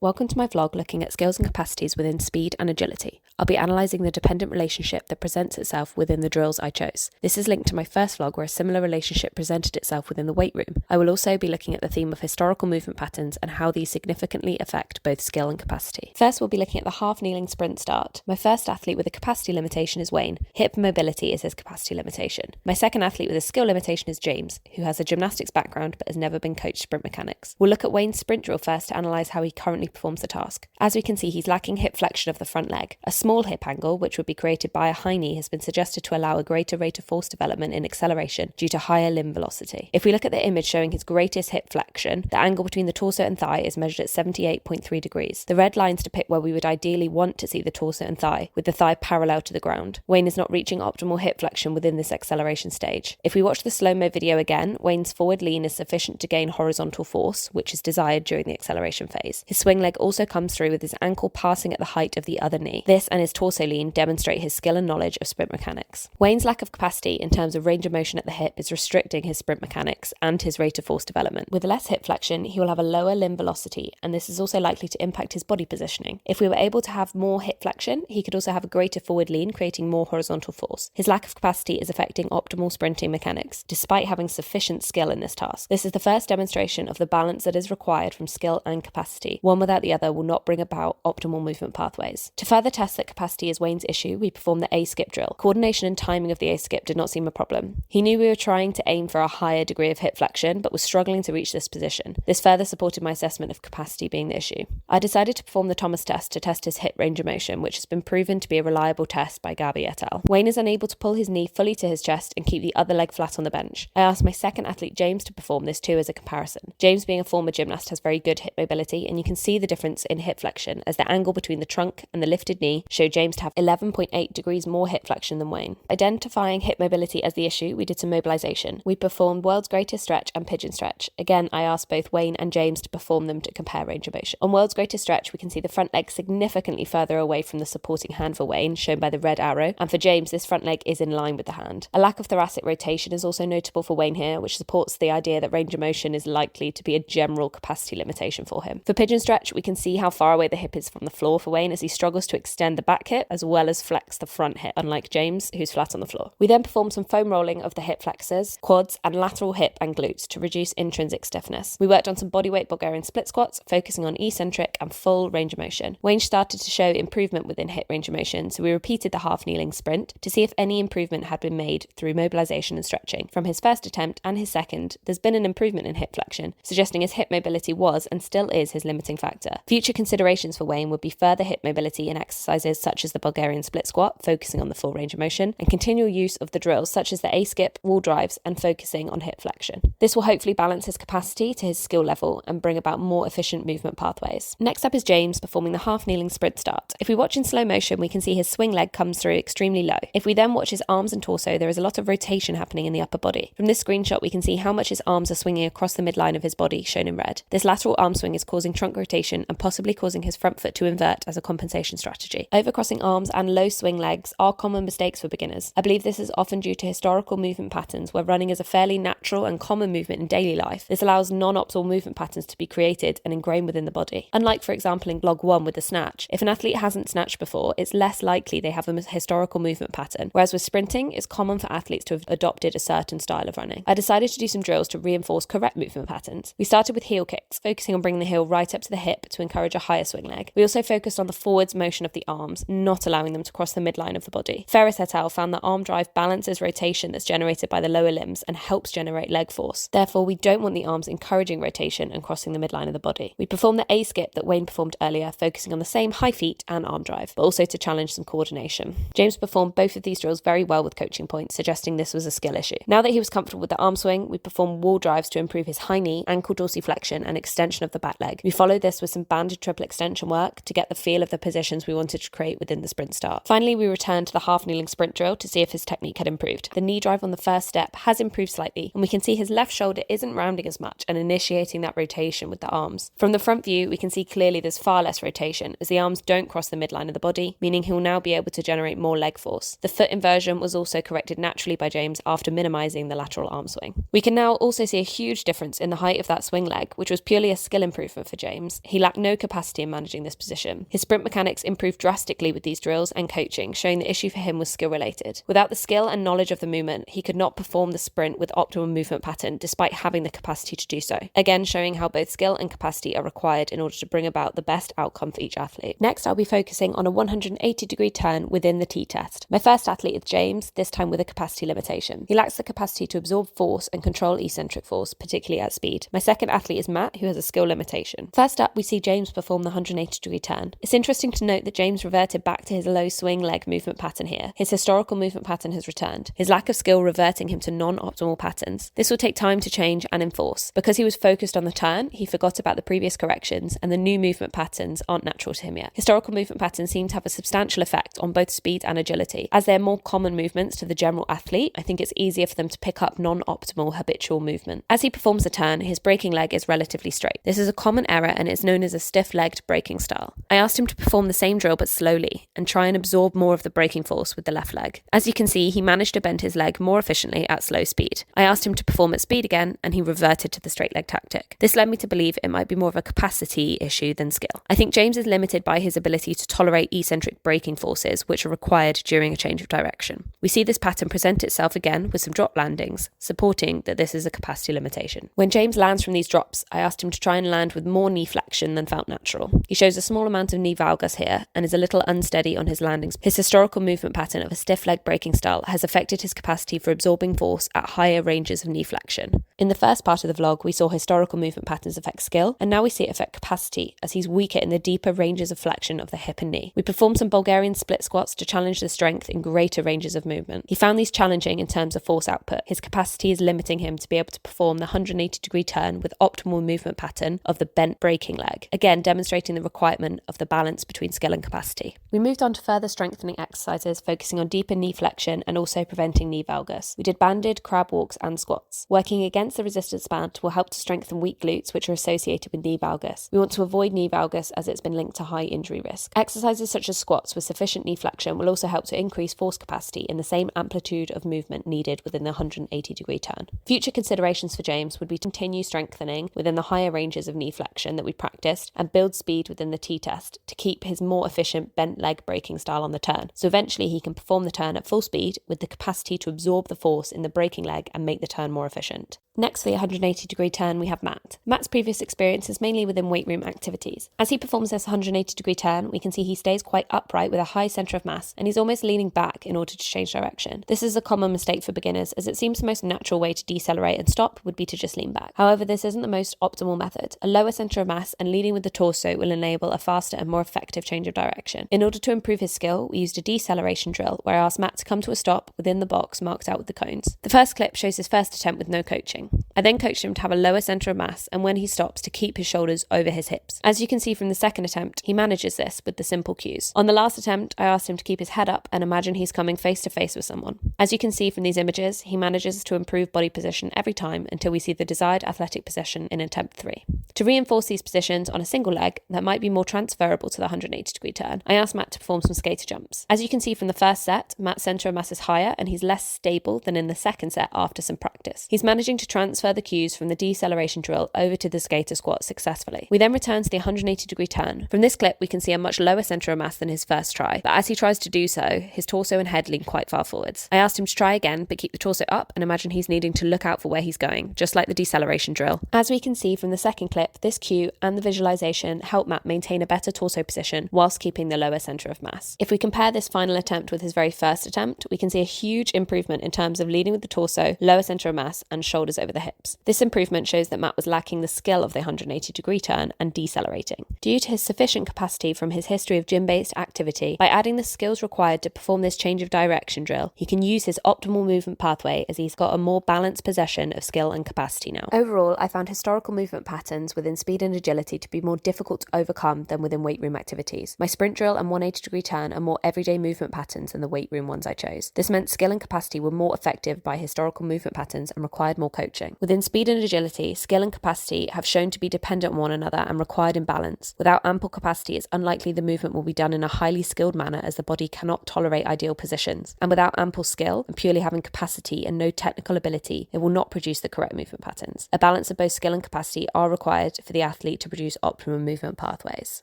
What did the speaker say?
Welcome to my vlog looking at skills and capacities within speed and agility. I'll be analysing the dependent relationship that presents itself within the drills I chose. This is linked to my first vlog where a similar relationship presented itself within the weight room. I will also be looking at the theme of historical movement patterns and how these significantly affect both skill and capacity. First, we'll be looking at the half-kneeling sprint start. My first athlete with a capacity limitation is Wayne. Hip mobility is his capacity limitation. My second athlete with a skill limitation is James, who has a gymnastics background but has never been coached sprint mechanics. We'll look at Wayne's sprint drill first to analyse how he currently performs the task. As we can see, he's lacking hip flexion of the front leg. A small hip angle, which would be created by a high knee, has been suggested to allow a greater rate of force development in acceleration due to higher limb velocity. If we look at the image showing his greatest hip flexion, the angle between the torso and thigh is measured at 78.3 degrees. The red lines depict where we would ideally want to see the torso and thigh, with the thigh parallel to the ground. Wayne is not reaching optimal hip flexion within this acceleration stage. If we watch the slow-mo video again, Wayne's forward lean is sufficient to gain horizontal force, which is desired during the acceleration phase. His swing leg also comes through with his ankle passing at the height of the other knee. This and his torso lean demonstrate his skill and knowledge of sprint mechanics. Wayne's lack of capacity in terms of range of motion at the hip is restricting his sprint mechanics and his rate of force development. With less hip flexion, he will have a lower limb velocity, and this is also likely to impact his body positioning. If we were able to have more hip flexion, he could also have a greater forward lean, creating more horizontal force. His lack of capacity is affecting optimal sprinting mechanics, despite having sufficient skill in this task. This is the first demonstration of the balance that is required from skill and capacity. One without the other will not bring about optimal movement pathways. To further test that capacity is Wayne's issue, we performed the A-skip drill. Coordination and timing of the A-skip did not seem a problem. He knew we were trying to aim for a higher degree of hip flexion, but was struggling to reach this position. This further supported my assessment of capacity being the issue. I decided to perform the Thomas test to test his hip range of motion, which has been proven to be a reliable test by Gabi et al. Wayne is unable to pull his knee fully to his chest and keep the other leg flat on the bench. I asked my second athlete James to perform this too as a comparison. James, being a former gymnast, has very good hip mobility, and you can see the difference in hip flexion as the angle between the trunk and the lifted knee showed James to have 11.8 degrees more hip flexion than Wayne. Identifying hip mobility as the issue, we did some mobilization. We performed world's greatest stretch and pigeon stretch. Again, I asked both Wayne and James to perform them to compare range of motion. On world's greatest stretch, we can see the front leg significantly further away from the supporting hand for Wayne, shown by the red arrow, and for James, this front leg is in line with the hand. A lack of thoracic rotation is also notable for Wayne here, which supports the idea that range of motion is likely to be a general capacity limitation for him. For pigeon stretch, we can see how far away the hip is from the floor for Wayne as he struggles to extend the back hip as well as flex the front hip, unlike James, who's flat on the floor. We then performed some foam rolling of the hip flexors, quads, and lateral hip and glutes to reduce intrinsic stiffness. We worked on some bodyweight Bulgarian split squats, focusing on eccentric and full range of motion. Wayne started to show improvement within hip range of motion, so we repeated the half-kneeling sprint to see if any improvement had been made through mobilization and stretching. From his first attempt and his second, there's been an improvement in hip flexion, suggesting his hip mobility was and still is his limiting factor. Future considerations for Wayne would be further hip mobility in exercises such as the Bulgarian split squat, focusing on the full range of motion, and continual use of the drills such as the A-skip, wall drives, and focusing on hip flexion. This will hopefully balance his capacity to his skill level and bring about more efficient movement pathways. Next up is James performing the half-kneeling sprint start. If we watch in slow motion, we can see his swing leg comes through extremely low. If we then watch his arms and torso, there is a lot of rotation happening in the upper body. From this screenshot, we can see how much his arms are swinging across the midline of his body, shown in red. This lateral arm swing is causing trunk rotation and possibly causing his front foot to invert as a compensation strategy. Overcrossing arms and low swing legs are common mistakes for beginners. I believe this is often due to historical movement patterns where running is a fairly natural and common movement in daily life. This allows non-optimal movement patterns to be created and ingrained within the body. Unlike, for example, in vlog 1 with the snatch, if an athlete hasn't snatched before, it's less likely they have a historical movement pattern, whereas with sprinting, it's common for athletes to have adopted a certain style of running. I decided to do some drills to reinforce correct movement patterns. We started with heel kicks, focusing on bringing the heel right up to the hip to encourage a higher swing leg. We also focused on the forwards motion of the arms, not allowing them to cross the midline of the body. Ferris et al. Found that arm drive balances rotation that's generated by the lower limbs and helps generate leg force. Therefore, we don't want the arms encouraging rotation and crossing the midline of the body. We performed the A-skip that Wayne performed earlier, focusing on the same high feet and arm drive, but also to challenge some coordination. James performed both of these drills very well with coaching points, suggesting this was a skill issue. Now that he was comfortable with the arm swing, we performed wall drives to improve his high knee, ankle dorsiflexion, and extension of the back leg. We followed this with some banded triple extension work to get the feel of the positions we wanted to create within the sprint start. Finally, we returned to the half-kneeling sprint drill to see if his technique had improved. The knee drive on the first step has improved slightly, and we can see his left shoulder isn't rounding as much and initiating that rotation with the arms. From the front view, we can see clearly there's far less rotation, as the arms don't cross the midline of the body, meaning he'll now be able to generate more leg force. The foot inversion was also corrected naturally by James after minimising the lateral arm swing. We can now also see a huge difference in the height of that swing leg, which was purely a skill improvement for James. He lacked no capacity in managing this position. His sprint mechanics improved drastically with these drills and coaching, showing the issue for him was skill related. Without the skill and knowledge of the movement, he could not perform the sprint with optimum movement pattern despite having the capacity to do so. Again, showing how both skill and capacity are required in order to bring about the best outcome for each athlete. Next, I'll be focusing on a 180-degree turn within the T-test. My first athlete is James, this time with a capacity limitation. He lacks the capacity to absorb force and control eccentric force, particularly at speed. My second athlete is Matt, who has a skill limitation. First up, we see James perform the 180-degree turn. It's interesting to note that James reverted back to his low swing leg movement pattern here. His historical movement pattern has returned, his lack of skill reverting him to non-optimal patterns. This will take time to change and enforce. Because he was focused on the turn, he forgot about the previous corrections, and the new movement patterns aren't natural to him yet. Historical movement patterns seem to have a substantial effect on both speed and agility. As they're more common movements to the general athlete, I think it's easier for them to pick up non-optimal habitual movement. As he performs the turn, his braking leg is relatively straight. This is a common error and it's known as a stiff-legged braking style. I asked him to perform the same drill but slowly and try and absorb more of the braking force with the left leg. As you can see, he managed to bend his leg more efficiently at slow speed. I asked him to perform at speed again and he reverted to the straight leg tactic. This led me to believe it might be more of a capacity issue than skill. I think James is limited by his ability to tolerate eccentric braking forces which are required during a change of direction. We see this pattern present itself again with some drop landings, supporting that this is a capacity limitation. When James lands from these drops, I asked him to try and land with more knee flexion than felt natural. He shows a small amount of knee valgus here and is a little unsteady on his landings. His historical movement pattern of a stiff leg braking style has affected his capacity for absorbing force at higher ranges of knee flexion. In the first part of the vlog, we saw historical movement patterns affect skill, and now we see it affect capacity as he's weaker in the deeper ranges of flexion of the hip and knee. We performed some Bulgarian split squats to challenge the strength in greater ranges of movement. He found these challenging in terms of force output. His capacity is limiting him to be able to perform the 180-degree turn with optimal movement pattern of the bent braking leg, again demonstrating the requirement of the balance between skill and capacity. We moved on to further strengthening exercises, focusing on deeper knee flexion and also preventing knee valgus. We did banded, crab walks and squats. Working against the resistance band will help to strengthen weak glutes which are associated with knee valgus. We want to avoid knee valgus as it's been linked to high injury risk. Exercises such as squats with sufficient knee flexion will also help to increase force capacity in the same amplitude of movement needed within the 180-degree turn. Future considerations for James would be to continue strengthening within the higher ranges of knee flexion that we practiced and build speed within the T-test to keep his more efficient bent leg braking style on the turn. So eventually he can perform the turn at full speed with the capacity to absorb the force in the braking leg and make the turn more efficient. Next, for the 180-degree turn, we have Matt. Matt's previous experience is mainly within weight room activities. As he performs this 180-degree turn, we can see he stays quite upright with a high centre of mass, and he's almost leaning back in order to change direction. This is a common mistake for beginners, as it seems the most natural way to decelerate and stop would be to just lean back. However, this isn't the most optimal method. A lower centre of mass and leading with the torso will enable a faster and more effective change of direction. In order to improve his skill, we used a deceleration drill, where I asked Matt to come to a stop within the box marked out with the cones. The first clip shows his first attempt with no coaching. I then coached him to have a lower centre of mass and when he stops to keep his shoulders over his hips. As you can see from the second attempt, he manages this with the simple cues. On the last attempt, I asked him to keep his head up and imagine he's coming face to face with someone. As you can see from these images, he manages to improve body position every time until we see the desired athletic position in attempt 3. To reinforce these positions on a single leg that might be more transferable to the 180-degree turn, I asked Matt to perform some skater jumps. As you can see from the first set, Matt's centre of mass is higher and he's less stable than in the second set after some practice. He's managing to transfer the cues from the deceleration drill over to the skater squat successfully. We then return to the 180-degree turn. From this clip, we can see a much lower centre of mass than his first try, but as he tries to do so, his torso and head lean quite far forwards. I asked him to try again, but keep the torso up and imagine he's needing to look out for where he's going, just like the deceleration drill. As we can see from the second clip, this cue and the visualization help Matt maintain a better torso position whilst keeping the lower centre of mass. If we compare this final attempt with his very first attempt, we can see a huge improvement in terms of leading with the torso, lower centre of mass, and shoulders over the hips. This improvement shows that Matt was lacking the skill of the 180-degree turn and decelerating. Due to his sufficient capacity from his history of gym-based activity, by adding the skills required to perform this change of direction drill, he can use his optimal movement pathway as he's got a more balanced possession of skill and capacity now. Overall, I found historical movement patterns within speed and agility to be more difficult to overcome than within weight room activities. My sprint drill and 180-degree turn are more everyday movement patterns than the weight room ones I chose. This meant skill and capacity were more effective by historical movement patterns and required more coaching. Within speed and agility, skill and capacity have shown to be dependent on one another and required in balance. Without ample capacity, it's unlikely the movement will be done in a highly skilled manner, as the body cannot tolerate ideal positions. And without ample skill and purely having capacity and no technical ability, it will not produce the correct movement patterns. A balance of both skill and capacity are required for the athlete to produce optimum movement pathways.